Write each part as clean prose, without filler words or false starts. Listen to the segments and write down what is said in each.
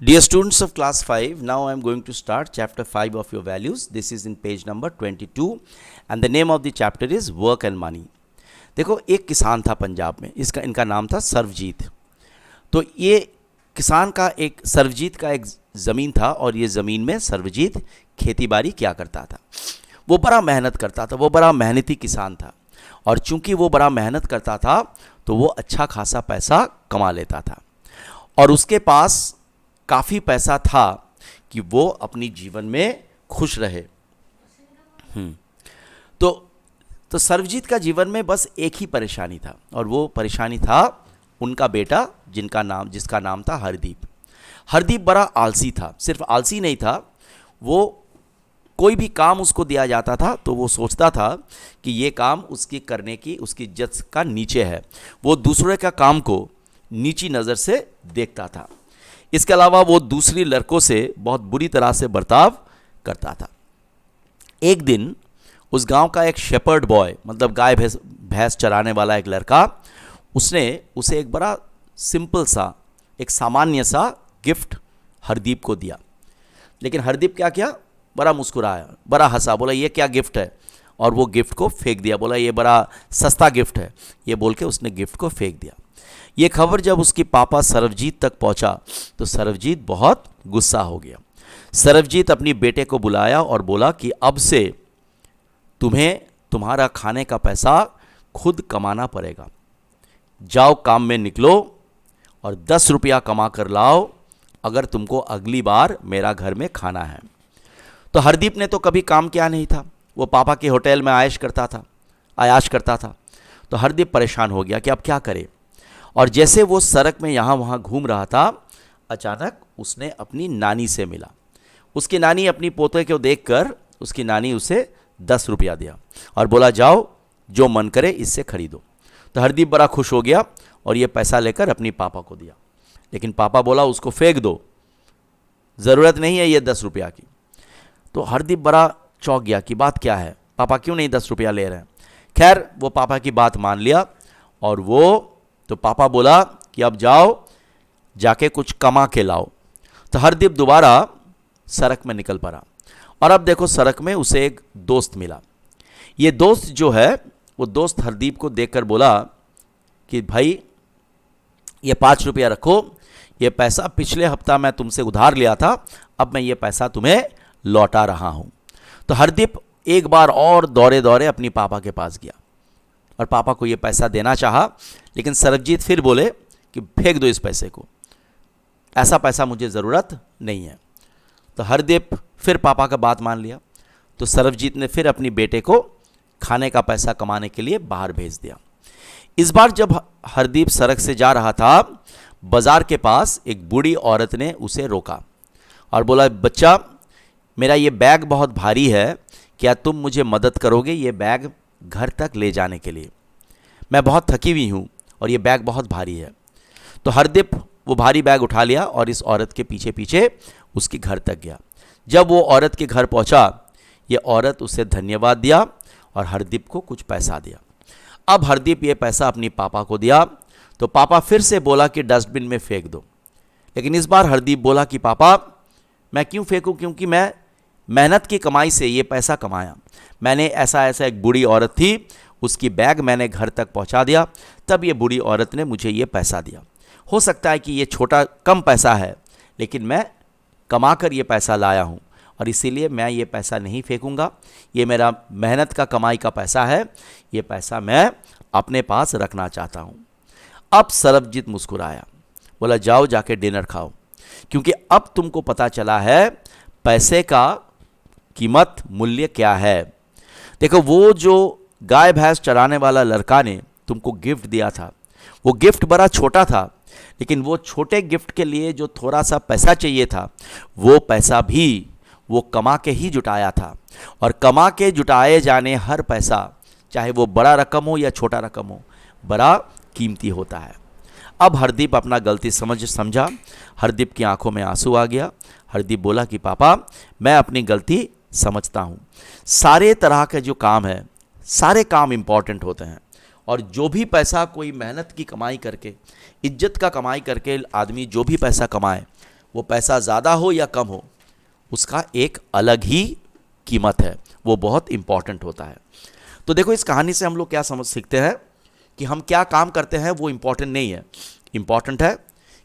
Dear students of class 5, now I am going to start chapter 5 of your values. This is in page number 22 and the name of the chapter is work and money. देखो एक किसान था पंजाब में, इनका नाम था सर्वजीत। तो ये किसान का एक सर्वजीत का एक ज़मीन था और ये ज़मीन में सर्वजीत खेती बाड़ी किया करता था। वो बड़ा मेहनत करता था, वो बड़ा मेहनती किसान था और चूंकि वो बड़ा मेहनत करता था तो वो अच्छा खासा पैसा कमा लेता था और उसके पास काफ़ी पैसा था कि वो अपनी जीवन में खुश रहे। तो सर्वजीत का जीवन में बस एक ही परेशानी था और वो परेशानी था उनका बेटा जिसका नाम था हरदीप। हरदीप बड़ा आलसी था, सिर्फ आलसी नहीं था, वो कोई भी काम उसको दिया जाता था तो वो सोचता था कि ये काम उसकी करने की उसकी इज्जत का नीचे है। वो दूसरे का काम को नीची नज़र से देखता था। इसके अलावा वो दूसरी लड़कों से बहुत बुरी तरह से बर्ताव करता था। एक दिन उस गांव का एक शेपर्ड बॉय, मतलब गाय भैंस चराने वाला एक लड़का, उसने उसे एक बड़ा सिंपल सा एक सामान्य सा गिफ्ट हरदीप को दिया। लेकिन हरदीप क्या किया, बड़ा मुस्कुराया, बड़ा हंसा, बोला ये क्या गिफ्ट है, और वो गिफ्ट को फेंक दिया। बोला ये बड़ा सस्ता गिफ्ट है, ये बोल के उसने गिफ्ट को फेंक दिया। ये खबर जब उसके पापा सर्वजीत तक पहुंचा तो सर्वजीत बहुत गुस्सा हो गया। सर्वजीत अपनी बेटे को बुलाया और बोला कि अब से तुम्हें तुम्हारा खाने का पैसा खुद कमाना पड़ेगा। जाओ काम में निकलो और 10 रुपया कमा कर लाओ अगर तुमको अगली बार मेरा घर में खाना है। तो हरदीप ने तो कभी काम किया नहीं था, वो पापा के होटल में आयाश करता था। तो हरदीप परेशान हो गया कि अब क्या करे। और जैसे वो सड़क में यहाँ वहाँ घूम रहा था, अचानक उसने अपनी नानी से मिला। उसकी नानी अपनी पोते को देखकर उसकी नानी उसे 10 रुपया दिया और बोला जाओ जो मन करे इससे खरीदो। तो हरदीप बड़ा खुश हो गया और ये पैसा लेकर अपनी पापा को दिया। लेकिन पापा बोला उसको फेंक दो, ज़रूरत नहीं है ये 10 रुपया की। तो हरदीप बड़ा चौंक गया कि बात क्या है, पापा क्यों नहीं 10 रुपया ले रहे हैं। खैर वो पापा की बात मान लिया और तो पापा बोला कि अब जाओ जाके कुछ कमा के लाओ। तो हरदीप दोबारा सड़क में निकल पड़ा और अब देखो सड़क में उसे एक दोस्त मिला। ये दोस्त जो है वो दोस्त हरदीप को देखकर बोला कि भाई ये 5 रुपया रखो, ये पैसा पिछले हफ्ता मैं तुमसे उधार लिया था, अब मैं ये पैसा तुम्हें लौटा रहा हूँ। तो हरदीप एक बार और दौड़े दौड़े अपनी पापा के पास गया और पापा को ये पैसा देना चाहा, लेकिन सर्वजीत फिर बोले कि फेंक दो इस पैसे को, ऐसा पैसा मुझे ज़रूरत नहीं है। तो हरदीप फिर पापा का बात मान लिया। तो सर्वजीत ने फिर अपनी बेटे को खाने का पैसा कमाने के लिए बाहर भेज दिया। इस बार जब हरदीप सड़क से जा रहा था, बाजार के पास एक बूढ़ी औरत ने उसे रोका और बोला बच्चा मेरा ये बैग बहुत भारी है, क्या तुम मुझे मदद करोगे ये बैग घर तक ले जाने के लिए? मैं बहुत थकी हुई हूँ और ये बैग बहुत भारी है। तो हरदीप वो भारी बैग उठा लिया और इस औरत के पीछे पीछे उसके घर तक गया। जब वो औरत के घर पहुँचा, ये औरत उसे धन्यवाद दिया और हरदीप को कुछ पैसा दिया। अब हरदीप ये पैसा अपनी पापा को दिया तो पापा फिर से बोला कि डस्टबिन में फेंक दो। लेकिन इस बार हरदीप बोला कि पापा मैं क्यों फेंकूं, क्योंकि मैं मेहनत की कमाई से ये पैसा कमाया। मैंने ऐसा एक बूढ़ी औरत थी, उसकी बैग मैंने घर तक पहुंचा दिया, तब ये बूढ़ी औरत ने मुझे ये पैसा दिया। हो सकता है कि ये छोटा कम पैसा है, लेकिन मैं कमा कर ये पैसा लाया हूँ और इसीलिए मैं ये पैसा नहीं फेंकूंगा। ये मेरा मेहनत का कमाई का पैसा है, ये पैसा मैं अपने पास रखना चाहता हूँ। अब सर्वजीत मुस्कुराया, बोला जाओ जाके डिनर खाओ, क्योंकि अब तुमको पता चला है पैसे का कीमत मूल्य क्या है। देखो वो जो गाय भैंस चराने वाला लड़का ने तुमको गिफ्ट दिया था, वो गिफ्ट बड़ा छोटा था, लेकिन वो छोटे गिफ्ट के लिए जो थोड़ा सा पैसा चाहिए था, वो पैसा भी वो कमा के ही जुटाया था। और कमा के जुटाए जाने हर पैसा, चाहे वो बड़ा रकम हो या छोटा रकम हो, बड़ा कीमती होता है। अब हरदीप अपना गलती समझा। हरदीप की आंखों में आंसू आ गया। हरदीप बोला कि पापा मैं अपनी गलती समझता हूँ। सारे तरह के जो काम है, सारे काम इम्पॉर्टेंट होते हैं और जो भी पैसा कोई मेहनत की कमाई करके, इज्जत का कमाई करके आदमी जो भी पैसा कमाए, वो पैसा ज़्यादा हो या कम हो, उसका एक अलग ही कीमत है, वो बहुत इम्पॉर्टेंट होता है। तो देखो इस कहानी से हम लोग क्या समझ सीखते हैं कि हम क्या काम करते हैं वो इम्पॉर्टेंट नहीं है, इम्पॉर्टेंट है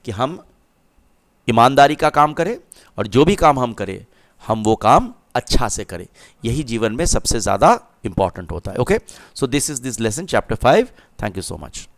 कि हम ईमानदारी का काम करें और जो भी काम हम करें हम वो काम अच्छा से करें, यही जीवन में सबसे ज़्यादा इम्पॉर्टेंट होता है। Okay, so this is this lesson chapter 5। Thank you so much.